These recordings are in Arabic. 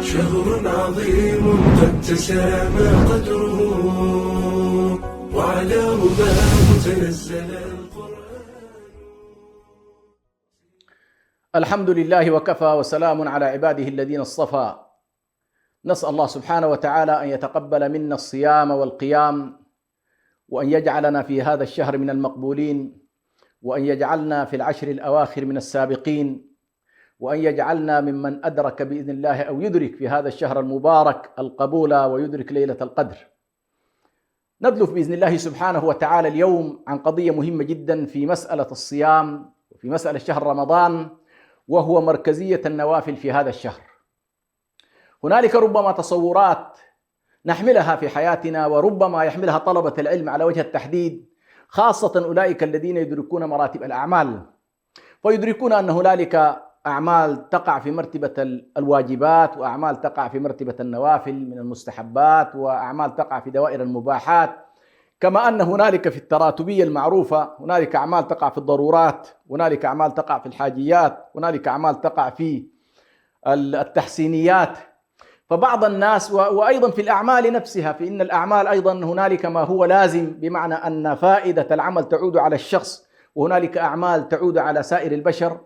شهر عظيم قد تسامى قدره وعلى رباه تنزل القرآن. الحمد لله وكفى وسلام على عباده الذين اصطفى. نسأل الله سبحانه وتعالى أن يتقبل منا الصيام والقيام، وأن يجعلنا في هذا الشهر من المقبولين، وأن يجعلنا في العشر الأواخر من السابقين، وأن يجعلنا ممن أدرك بإذن الله أو يدرك في هذا الشهر المبارك القبول ويدرك ليلة القدر. ندلف بإذن الله سبحانه وتعالى اليوم عن قضية مهمة جدا في مسألة الصيام وفي مسألة شهر رمضان، وهو مركزية النوافل في هذا الشهر. هنالك ربما تصورات نحملها في حياتنا، وربما يحملها طلبة العلم على وجه التحديد، خاصة أولئك الذين يدركون مراتب الأعمال، فيدركون أن هنالك أعمال تقع في مرتبة الواجبات، وأعمال تقع في مرتبة النوافل من المستحبات، وأعمال تقع في دوائر المباحات، كما أن هنالك في التراتبية المعروفة هنالك أعمال تقع في الضرورات، هنالك أعمال تقع في الحاجيات، هنالك أعمال تقع في التحسينيات. فبعض الناس وأيضا في الأعمال نفسها، فإن الأعمال أيضا هنالك ما هو لازم، بمعنى أن فائدة العمل تعود على الشخص، وهنالك أعمال تعود على سائر البشر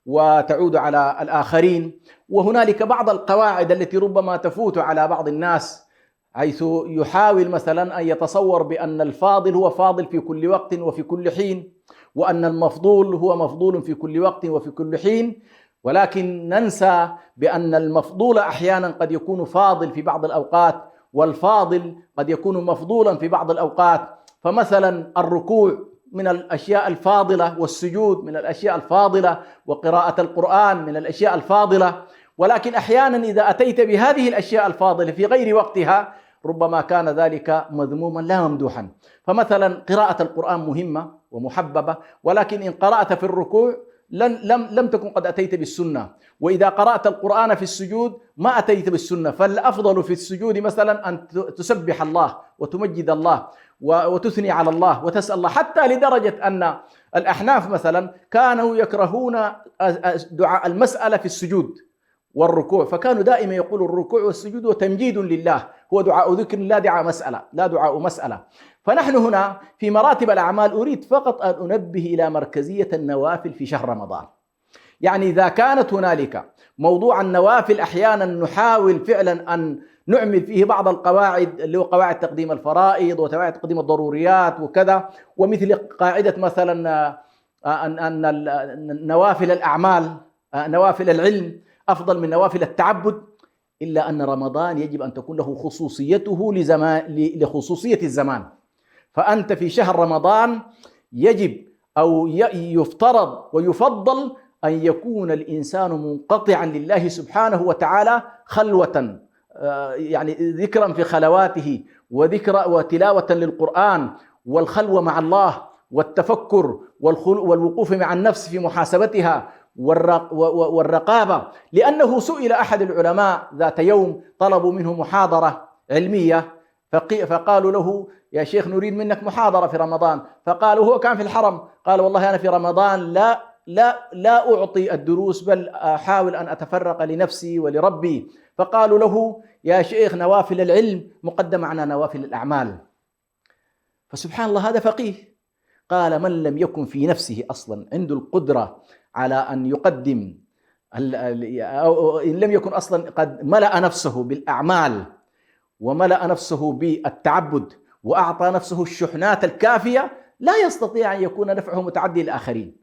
وتعود على الآخرين. وهنالك بعض القواعد التي ربما تفوت على بعض الناس، حيث يحاول مثلا أن يتصور بأن الفاضل هو فاضل في كل وقت وفي كل حين، وأن المفضول هو مفضول في كل وقت وفي كل حين، ولكن ننسى بأن المفضول أحيانا قد يكون فاضل في بعض الأوقات، والفاضل قد يكون مفضولا في بعض الأوقات. فمثلا الركوع من الأشياء الفاضلة، والسجود من الأشياء الفاضلة، وقراءة القرآن من الأشياء الفاضلة، ولكن أحيانا إذا أتيت بهذه الأشياء الفاضلة في غير وقتها ربما كان ذلك مذموما لا ممدوحا. فمثلا قراءة القرآن مهمة ومحببة، ولكن إن قرأت في الركوع لم تكن قد أتيت بالسنة، وإذا قرأت القرآن في السجود ما أتيت بالسنة. فالأفضل في السجود مثلا أن تسبح الله وتمجد الله وتثني على الله وتسأل الله، حتى لدرجة أن الأحناف مثلا كانوا يكرهون دعاء المسألة في السجود والركوع، فكانوا دائما يقولوا الركوع والسجود وتمجيد لله، هو دعاء ذكر لا دعاء مسألة، لا دعاء مسألة. فنحن هنا في مراتب الأعمال أريد فقط أن أنبه إلى مركزية النوافل في شهر رمضان. يعني إذا كانت هنالك موضوع النوافل أحيانا نحاول فعلا أن نعمل فيه بعض القواعد، اللي هو قواعد تقديم الفرائض وقواعد تقديم الضروريات وكذا، ومثل قاعدة مثلا أن نوافل الأعمال نوافل العلم أفضل من نوافل التعبد، إلا أن رمضان يجب أن تكون له خصوصيته لخصوصية الزمان. فأنت في شهر رمضان يجب أو يفترض ويفضل أن يكون الإنسان منقطعا لله سبحانه وتعالى خلوة، يعني ذكرا في خلواته، وذكر وتلاوة للقرآن، والخلوة مع الله، والتفكر والوقوف مع النفس في محاسبتها والرقابة. لأنه سئل أحد العلماء ذات يوم، طلبوا منه محاضرة علمية، فقالوا له يا شيخ نريد منك محاضرة في رمضان. فقالوا هو كان في الحرم، قال والله أنا في رمضان لا أعطي الدروس، بل أحاول أن أتفرق لنفسي ولربي. فقالوا له يا شيخ نوافل العلم مقدمة على نوافل الأعمال. فسبحان الله هذا فقيه. قال من لم يكن في نفسه أصلا عنده القدرة على أن يقدم، أو إن لم يكن أصلا قد ملأ نفسه بالأعمال وملأ نفسه بالتعبد وأعطى نفسه الشحنات الكافية، لا يستطيع أن يكون نفعه متعدي للآخرين.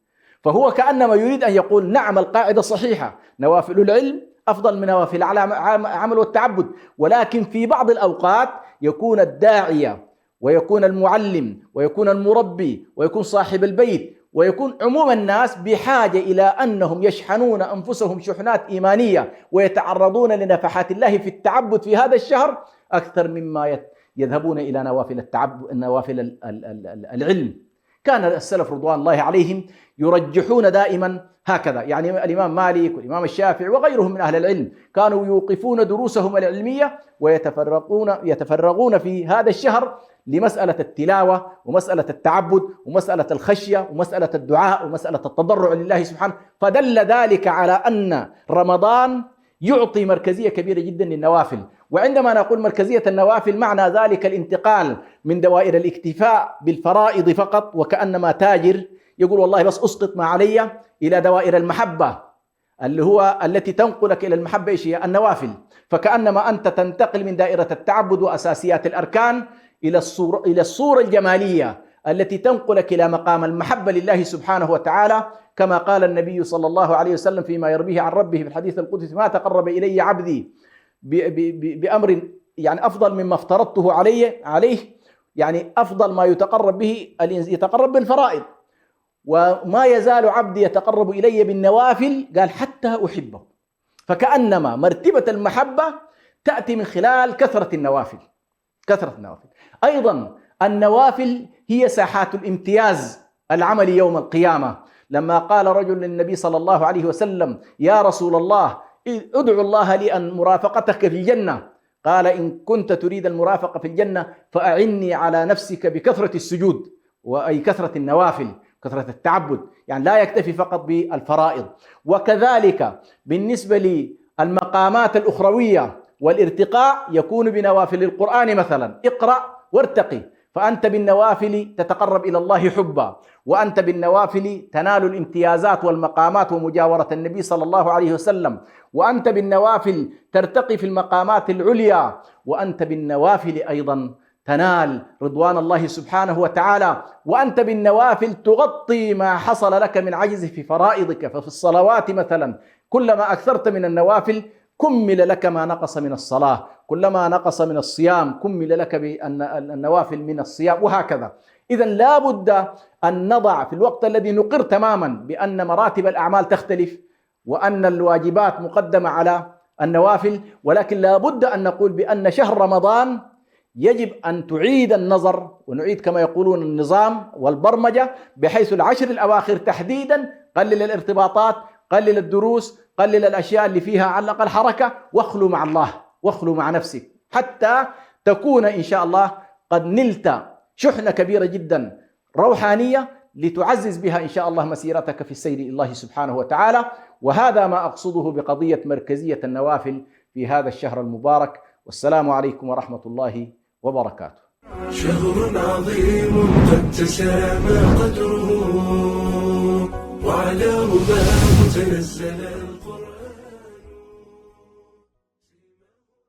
فهو كأنما يريد أن يقول نعم القاعدة صحيحة، نوافل العلم أفضل من نوافل العمل والتعبد، ولكن في بعض الأوقات يكون الداعية ويكون المعلم ويكون المربي ويكون صاحب البيت ويكون عموم الناس بحاجة إلى أنهم يشحنون أنفسهم شحنات إيمانية ويتعرضون لنفحات الله في التعبد في هذا الشهر أكثر مما يذهبون إلى نوافل العلم. كان السلف رضوان الله عليهم يرجحون دائما هكذا، يعني الإمام مالك والإمام الشافعي وغيرهم من أهل العلم كانوا يوقفون دروسهم العلمية ويتفرغون في هذا الشهر لمسألة التلاوة ومسألة التعبد ومسألة الخشية ومسألة الدعاء ومسألة التضرع لله سبحانه. فدل ذلك على أن رمضان يعطي مركزية كبيرة جدا للنوافل. وعندما نقول مركزية النوافل معنى ذلك الانتقال من دوائر الاكتفاء بالفرائض فقط وكأنما تاجر يقول والله بس أسقط ما علي، إلى دوائر المحبة اللي هو التي تنقلك إلى المحبة إيش هي؟ النوافل. فكأنما أنت تنتقل من دائرة التعبد وأساسيات الأركان إلى الصورة الجمالية التي تنقلك إلى مقام المحبة لله سبحانه وتعالى، كما قال النبي صلى الله عليه وسلم فيما يرويه عن ربه في الحديث القدسي: ما تقرب إلي عبدي بأمر يعني أفضل مما افترضته عليه، يعني أفضل ما يتقرب به يتقرب بالفرائض، وما يزال عبدي يتقرب إلي بالنوافل، قال حتى أحبه. فكأنما مرتبة المحبة تأتي من خلال كثرة النوافل. أيضا النوافل هي ساحات الامتياز العملي يوم القيامة. لما قال رجل للنبي صلى الله عليه وسلم: يا رسول الله ادعو الله لي أن مرافقتك في الجنة. قال: إن كنت تريد المرافقة في الجنة فأعني على نفسك بكثرة السجود، وأي كثرة النوافل، كثرة التعبد، يعني لا يكتفي فقط بالفرائض. وكذلك بالنسبة للمقامات الأخروية والارتقاء يكون بنوافل القرآن مثلا: اقرأ وارتقي، فأنت بالنوافل تتقرب إلى الله حبا، وأنت بالنوافل تنال الامتيازات والمقامات ومجاورة النبي صلى الله عليه وسلم، وأنت بالنوافل ترتقي في المقامات العليا، وأنت بالنوافل أيضا تنال رضوان الله سبحانه وتعالى، وأنت بالنوافل تغطي ما حصل لك من عجز في فرائضك. ففي الصلوات مثلا كلما أكثرت من النوافل كمل لك ما نقص من الصلاة، كلما نقص من الصيام كمل لك بالنوافل من الصيام، وهكذا. إذن لا بد أن نضع في الوقت الذي نقر تماما بأن مراتب الأعمال تختلف وأن الواجبات مقدمة على النوافل، ولكن لا بد أن نقول بأن شهر رمضان يجب أن تعيد النظر ونعيد كما يقولون النظام والبرمجة، بحيث العشر الأواخر تحديدا قلل الارتباطات، قلل الدروس، قلل الأشياء اللي فيها على الأقل حركة، واخلو مع الله، واخلو مع نفسك، حتى تكون إن شاء الله قد نلت شحنة كبيرة جدا روحانية لتعزز بها إن شاء الله مسيرتك في السير إلى الله سبحانه وتعالى. وهذا ما أقصده بقضية مركزية النوافل في هذا الشهر المبارك. والسلام عليكم ورحمة الله وبركاته. شهر عظيم قد تسامى قدره وعلى رباه تنزل